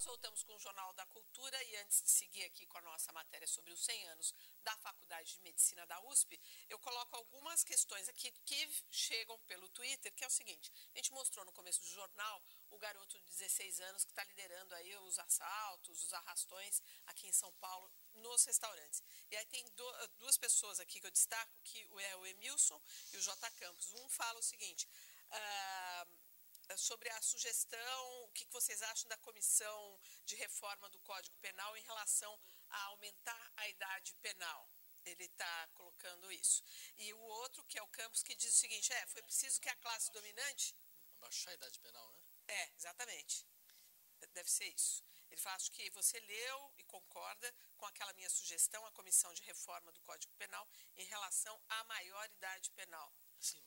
Nós voltamos com o Jornal da Cultura e antes de seguir aqui com a nossa matéria sobre os 100 anos da Faculdade de Medicina da USP, eu coloco algumas questões aqui que chegam pelo Twitter, que é o seguinte: a gente mostrou no começo do jornal o garoto de 16 anos que está liderando aí os assaltos, os arrastões aqui em São Paulo nos restaurantes. E aí tem duas pessoas aqui que eu destaco, que é o Emilson e o J. Campos. Um fala o seguinte: sobre a sugestão, o que vocês acham da comissão de reforma do Código Penal em relação a aumentar a idade penal? Ele está colocando isso. E o outro, que é o Campos, que diz o seguinte: foi preciso que a classe dominante... Abaixar a idade penal, né? Exatamente. Deve ser isso. Ele fala: acho que você leu e concorda com aquela minha sugestão, a comissão de reforma do Código Penal em relação à maior idade penal. Sim,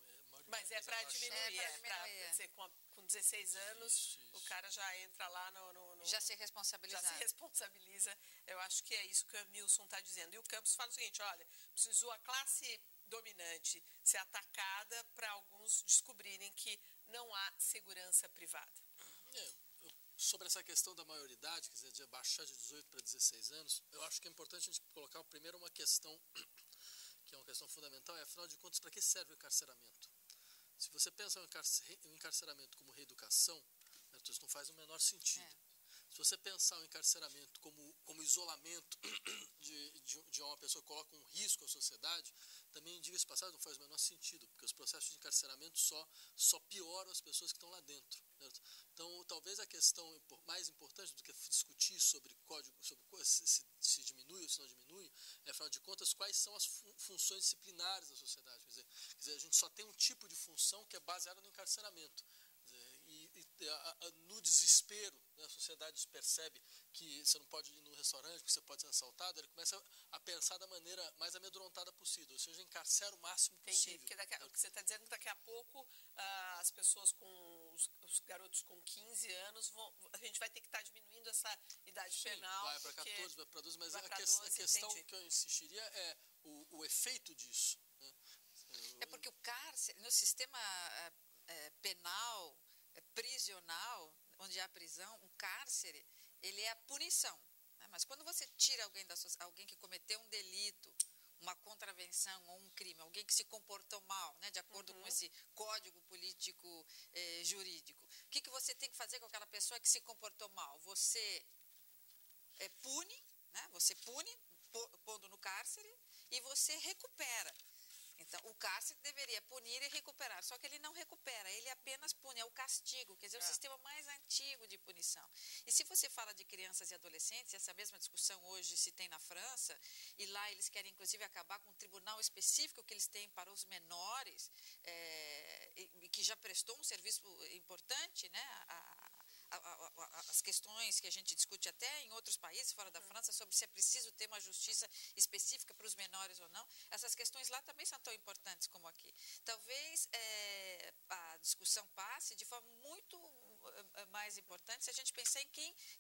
mas é para diminuir, para dizer, com 16 anos, isso. O cara já entra lá no... Já se responsabiliza. Já se responsabiliza. Eu acho que é isso que o Emilson está dizendo. E o Campos fala o seguinte: olha, precisou a classe dominante ser atacada para alguns descobrirem que não há segurança privada. Sobre essa questão da maioridade, quer dizer, de baixar de 18 para 16 anos, eu acho que é importante a gente colocar primeiro uma questão... que é uma questão fundamental, afinal de contas, para que serve o encarceramento? Se você pensa em encarceramento como reeducação, isso não faz o menor sentido. Se você pensar o encarceramento como isolamento de uma pessoa que coloca um risco à sociedade, também, diga-se passagem, não faz o menor sentido, porque os processos de encarceramento só pioram as pessoas que estão lá dentro. Certo? Então, talvez a questão mais importante do que discutir sobre código, sobre se diminui ou se não diminui, afinal de contas, quais são as funções disciplinares da sociedade. Quer dizer, a gente só tem um tipo de função que é baseada no encarceramento. No desespero, né, a sociedade percebe que você não pode ir no restaurante, que você pode ser assaltado, ele começa a pensar da maneira mais amedrontada possível, ou seja, encarcera o máximo possível. Entendi, porque o que você está dizendo é que daqui a pouco as pessoas os garotos com 15 anos, a gente vai ter que estar diminuindo essa idade penal. Vai para 14, vai para 12, mas a questão que eu insistiria é o efeito disso. Né? É porque o cárcere, no sistema penal, prisional, onde há prisão, o cárcere, ele é a punição. Né? Mas quando você tira alguém que cometeu um delito, uma contravenção ou um crime, alguém que se comportou mal, né, de acordo com esse código político jurídico, o que você tem que fazer com aquela pessoa que se comportou mal? Você pune, né? Você pune, pondo no cárcere, e você recupera. Então, o cárcere deveria punir e recuperar, só que ele não recupera, ele apenas pune, é o castigo, quer dizer, o sistema mais antigo de punição. E se você fala de crianças e adolescentes, essa mesma discussão hoje se tem na França, e lá eles querem inclusive acabar com um tribunal específico que eles têm para os menores, que já prestou um serviço importante, né, as questões que a gente discute até em outros países fora da França sobre se é preciso ter uma justiça específica para os menores ou não, essas questões lá também são tão importantes como aqui. Talvez a discussão passe de forma muito mais importante se a gente pensar em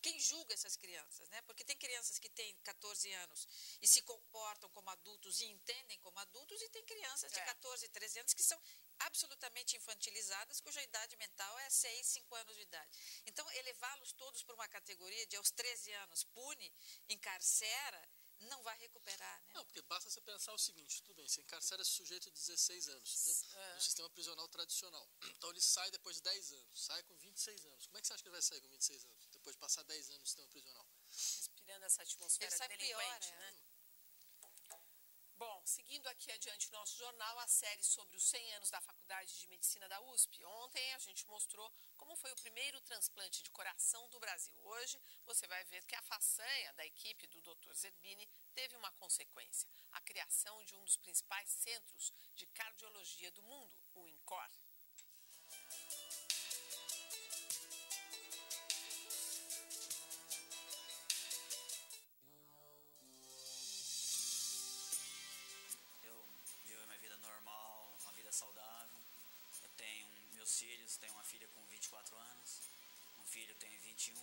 quem julga essas crianças, né? Porque tem crianças que têm 14 anos e se comportam como adultos e entendem como adultos, e tem crianças de 14, 13 anos que são absolutamente infantilizadas, cuja idade mental é 6, 5 anos de idade. Então, elevá-los todos para uma categoria de aos 13 anos pune, encarcera, não vai recuperar, né? Não, porque basta você pensar o seguinte: tudo bem, você encarcera esse sujeito de 16 anos, né, no sistema prisional tradicional. Então ele sai depois de 10 anos, sai com 26 anos. Como é que você acha que ele vai sair com 26 anos, depois de passar 10 anos no sistema prisional? Respirando essa atmosfera delinquente, né? Bom, seguindo aqui adiante o nosso jornal, a série sobre os 100 anos da Faculdade de Medicina da USP. Ontem a gente mostrou como foi o primeiro transplante de coração do Brasil. Hoje você vai ver que a façanha da equipe do Dr. Zerbini teve uma consequência: a criação de um dos principais centros de cardiologia do mundo, o INCOR. Minha vida normal, uma vida saudável. Eu tenho meus filhos, tenho uma filha com 24 anos, um filho tem 21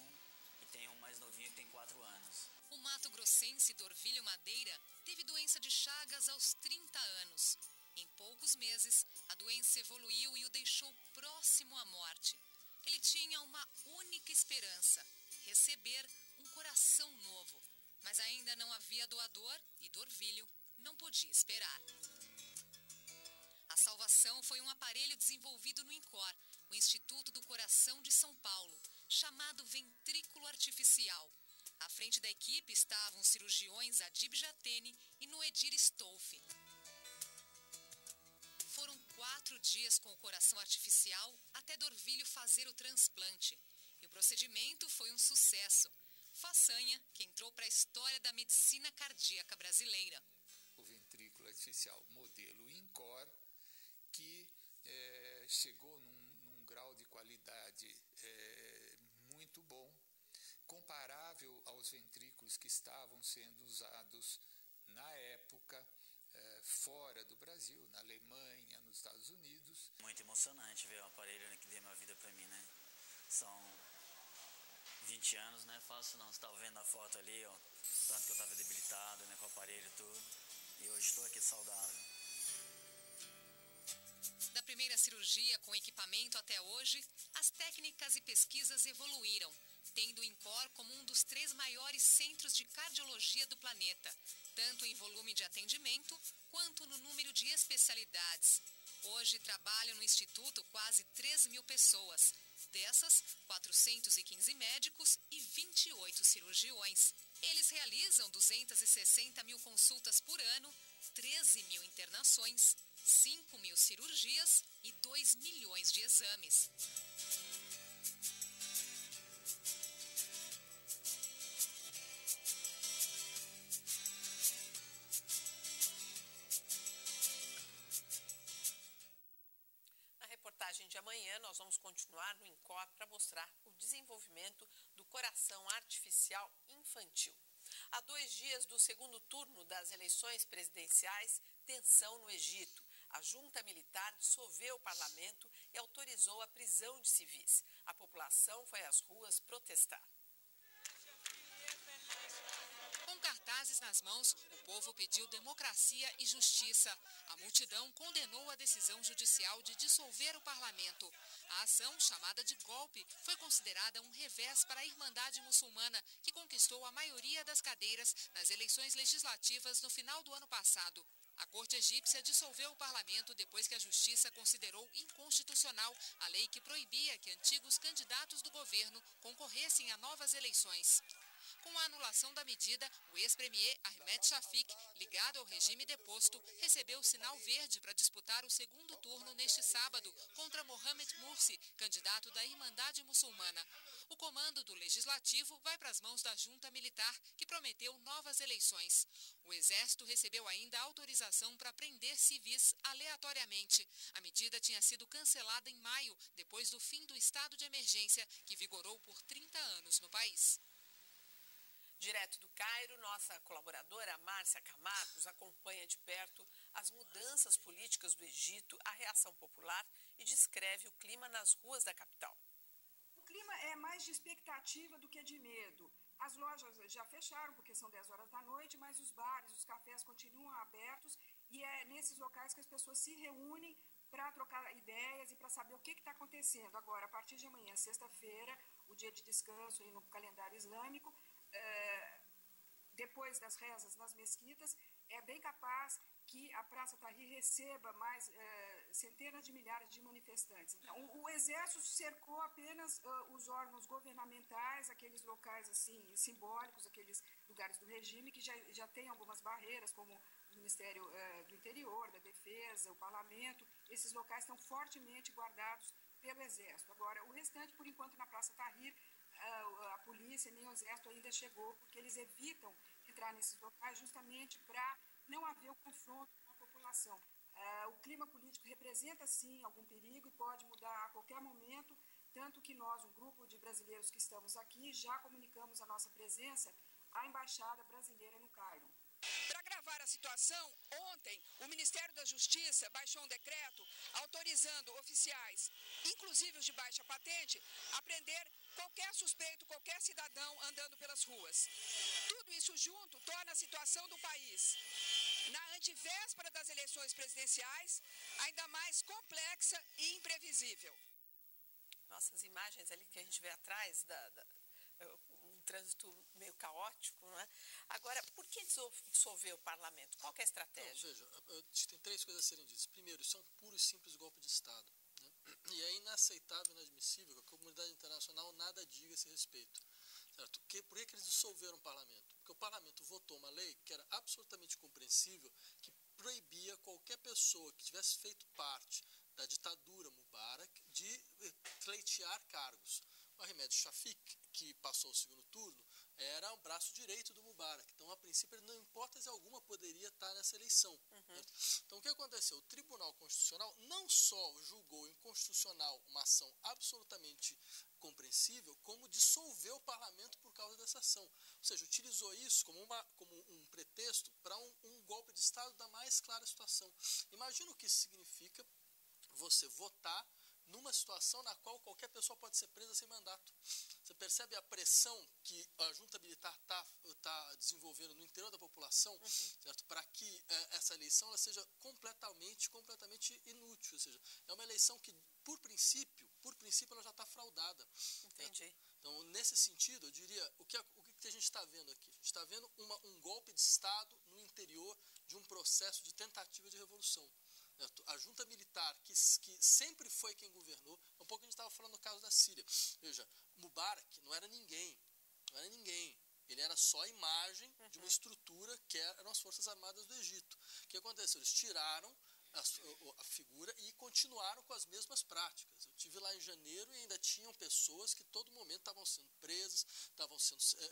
e tenho um mais novinho que tem 4 anos. O mato-grossense Dorvílio Madeira teve doença de Chagas aos 30 anos. Em poucos meses, a doença evoluiu e o deixou próximo à morte. Ele tinha uma única esperança: receber um coração novo. Mas ainda não havia doador e Dorvilho não podia esperar. A salvação foi um aparelho desenvolvido no INCOR, o Instituto do Coração de São Paulo, chamado ventrículo artificial. À frente da equipe estavam os cirurgiões Adib Jatene e Noedir Stolfi. Foram 4 dias com o coração artificial até Dorvilho fazer o transplante. E o procedimento foi um sucesso. Façanha que entrou para a história da medicina cardíaca brasileira. O ventrículo artificial modelo INCOR, que chegou num grau de qualidade muito bom, comparável aos ventrículos que estavam sendo usados na época fora do Brasil, na Alemanha, nos Estados Unidos. Muito emocionante ver o aparelho que deu minha vida para mim, né? São 20 anos, não é fácil não. Você estava vendo a foto ali, ó, tanto que eu estava debilitado, né, com o aparelho e tudo. E hoje estou aqui saudável. Da primeira cirurgia com equipamento até hoje, as técnicas e pesquisas evoluíram, tendo o INCOR como um dos 3 maiores centros de cardiologia do planeta, tanto em volume de atendimento quanto no número de especialidades. Hoje trabalham no Instituto quase 3.000 pessoas. Dessas, 415 médicos e 28 cirurgiões. Eles realizam 260.000 consultas por ano, 13.000 internações, 5.000 cirurgias e 2 milhões de exames. De amanhã nós vamos continuar no INCOR para mostrar o desenvolvimento do coração artificial infantil. Há 2 dias do segundo turno das eleições presidenciais, tensão no Egito. A junta militar dissolveu o parlamento e autorizou a prisão de civis. A população foi às ruas protestar. Com cartazes nas mãos, o povo pediu democracia e justiça. A multidão condenou a decisão judicial de dissolver o parlamento. A ação, chamada de golpe, foi considerada um revés para a Irmandade Muçulmana, que conquistou a maioria das cadeiras nas eleições legislativas no final do ano passado. A corte egípcia dissolveu o parlamento depois que a justiça considerou inconstitucional a lei que proibia que antigos candidatos do governo concorressem a novas eleições. Com a anulação da medida, o ex-premier Ahmed Shafik, ligado ao regime deposto, recebeu sinal verde para disputar o segundo turno neste sábado contra Mohamed Morsi, candidato da Irmandade Muçulmana. O comando do Legislativo vai para as mãos da junta militar, que prometeu novas eleições. O Exército recebeu ainda autorização para prender civis aleatoriamente. A medida tinha sido cancelada em maio, depois do fim do estado de emergência, que vigorou por 30 anos no país. Direto do Cairo, nossa colaboradora Márcia Camargos acompanha de perto as mudanças políticas do Egito, a reação popular e descreve o clima nas ruas da capital. O clima é mais de expectativa do que de medo. As lojas já fecharam porque são 10 horas da noite, mas os bares, os cafés continuam abertos e é nesses locais que as pessoas se reúnem para trocar ideias e para saber o que está acontecendo. Agora, a partir de amanhã, sexta-feira, o dia de descanso aí no calendário islâmico, depois das rezas nas mesquitas, é bem capaz que a Praça Tahrir receba mais centenas de milhares de manifestantes. Então, o Exército cercou apenas os órgãos governamentais, aqueles locais assim simbólicos, aqueles lugares do regime que já tem algumas barreiras, como o Ministério do Interior, da Defesa, o Parlamento. Esses locais estão fortemente guardados pelo Exército. Agora, o restante, por enquanto, na Praça Tahrir, a polícia nem o Exército ainda chegou, porque eles evitam entrar nesses locais justamente para não haver o confronto com a população. O clima político representa, sim, algum perigo e pode mudar a qualquer momento, tanto que nós, um grupo de brasileiros que estamos aqui, já comunicamos a nossa presença à Embaixada Brasileira no Cairo. Para agravar a situação, ontem o Ministério da Justiça baixou um decreto autorizando oficiais, inclusive os de baixa patente, a prender qualquer suspeito, qualquer cidadão andando pelas ruas. Tudo isso junto torna a situação do país, na antevéspera das eleições presidenciais, ainda mais complexa e imprevisível. Nossa, as imagens ali que a gente vê atrás, trânsito meio caótico, não é? Agora, por que dissolver o parlamento? Qual que é a estratégia? Veja, tem 3 coisas a serem ditas. Primeiro, isso é um puro e simples golpe de Estado. Né? E é inaceitável, inadmissível que a comunidade internacional nada diga a esse respeito. Certo? Por que eles dissolveram o parlamento? Porque o parlamento votou uma lei que era absolutamente compreensível, que proibia qualquer pessoa que tivesse feito parte da ditadura Mubarak de pleitear cargos. O Ahmed Shafik, que passou o segundo turno, era o braço direito do Mubarak. Então, a princípio, ele, não em hipótese alguma, poderia estar nessa eleição. Então, o que aconteceu? O Tribunal Constitucional não só julgou inconstitucional uma ação absolutamente compreensível, como dissolveu o parlamento por causa dessa ação. Ou seja, utilizou isso como um pretexto para um golpe de Estado da mais clara situação. Imagina o que isso significa você votar numa situação na qual qualquer pessoa pode ser presa sem mandato. Você percebe a pressão que a junta militar está desenvolvendo no interior da população, certo? Para que essa eleição ela seja completamente inútil. Ou seja, é uma eleição que, por princípio, ela já está fraudada. Entendi. Certo? Então, nesse sentido, eu diria, o que a gente está vendo aqui? A gente está vendo um golpe de Estado no interior de um processo de tentativa de revolução. A junta militar, que sempre foi quem governou, um pouco a gente estava falando no caso da Síria. Veja, Mubarak não era ninguém. Ele era só a imagem de uma estrutura que eram as Forças Armadas do Egito. O que aconteceu? Eles tiraram a figura e continuaram com as mesmas práticas. Eu estive lá em janeiro e ainda tinham pessoas que todo momento estavam sendo presas,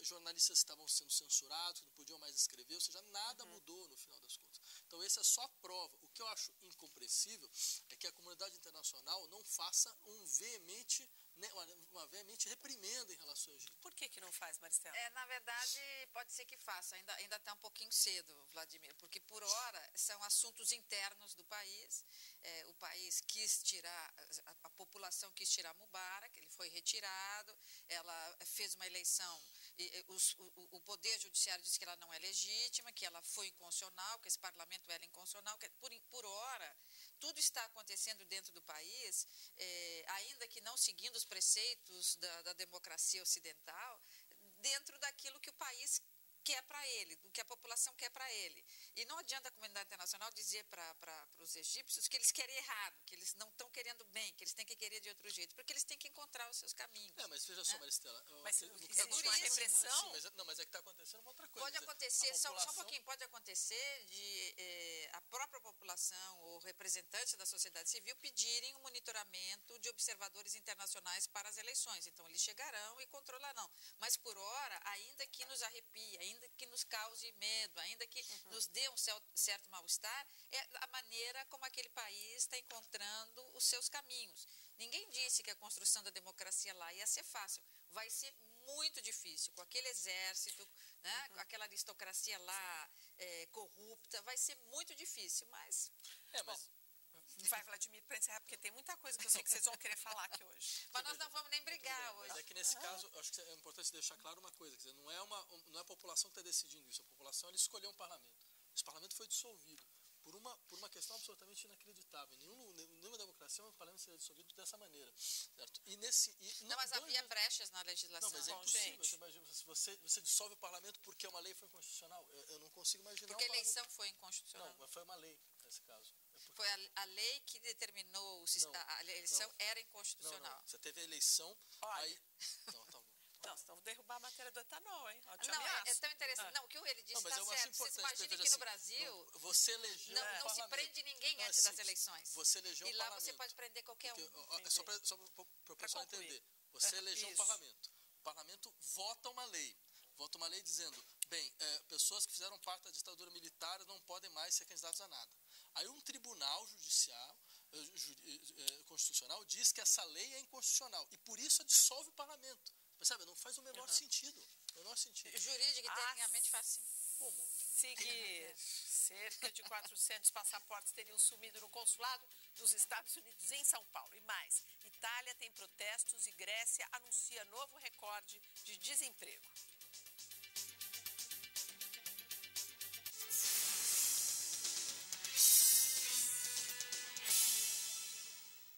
jornalistas estavam sendo censurados, não podiam mais escrever, ou seja, nada mudou no final das contas. Então, essa é só a prova. O que eu acho incompreensível é que a comunidade internacional não faça uma veemente reprimenda em relação ao Egito. Por que não faz, Maristela? Na verdade, pode ser que faça. Ainda está um pouquinho cedo, Vladimir, porque, por hora, são assuntos internos do país. O país quis tirar, a população quis tirar Mubarak, ele foi retirado, ela fez uma eleição, e o Poder Judiciário disse que ela não é legítima, que ela foi inconstitucional, que esse parlamento era inconstitucional, que por hora, tudo está acontecendo dentro do país, ainda que não seguindo os preceitos da democracia ocidental, dentro daquilo que o país quer para ele, do que a população quer para ele. E não adianta a comunidade internacional dizer para os egípcios que eles querem errado, que eles não estão querendo bem, que eles têm que querer de outro jeito, porque eles têm que encontrar os seus caminhos. Mas veja só, Maristela. Mas é uma repressão? Mas é que está acontecendo uma outra coisa. Pode acontecer, só um pouquinho, pode acontecer de a própria população ou representantes da sociedade civil pedirem um monitoramento de observadores internacionais para as eleições. Então, eles chegarão e controlarão. Mas, por hora, ainda que nos arrepie, ainda que nos cause medo, ainda que nos dê um certo mal-estar, é a maneira como aquele país está encontrando os seus caminhos. Ninguém disse que a construção da democracia lá ia ser fácil. Vai ser muito difícil, com aquele exército, né, com aquela aristocracia lá corrupta, vai ser muito difícil, mas... Vai, Vladimir, para encerrar, porque tem muita coisa que eu sei que vocês vão querer falar aqui hoje. Mas nós não vamos nem brigar hoje. Mas é que nesse caso, eu acho que é importante deixar claro uma coisa, quer dizer, não é a população que está decidindo isso, a população ela escolheu um parlamento. Esse parlamento foi dissolvido por uma questão absolutamente inacreditável. Nenhuma democracia um parlamento seria dissolvido dessa maneira, certo? Mas havia brechas na legislação. Não, mas é impossível. Você imagina, você dissolve o parlamento porque uma lei foi inconstitucional. Eu não consigo imaginar. Porque a eleição foi inconstitucional. Não, mas foi uma lei nesse caso. Foi a lei que determinou a eleição era inconstitucional. Não. Você teve a eleição, aí... Não, tá bom. Não, senão vou derrubar a matéria do etanol, hein? É tão interessante. Não, o que ele disse está certo. Vocês imaginem que no Brasil você elegeu não se prende ninguém antes das eleições. Você elegeu um parlamento. E lá você pode prender qualquer um. Só para o pessoal entender. Você elegeu um parlamento. O parlamento vota uma lei. Vota uma lei dizendo, pessoas que fizeram parte da ditadura militar não podem mais ser candidatos a nada. Aí um tribunal constitucional diz que essa lei é inconstitucional e por isso dissolve o parlamento. Percebe? Não faz o menor sentido. Jurídico e tecnicamente faz sim. Como? Seguir. Cerca de 400 passaportes teriam sumido no consulado dos Estados Unidos em São Paulo. E mais, Itália tem protestos e Grécia anuncia novo recorde de desemprego.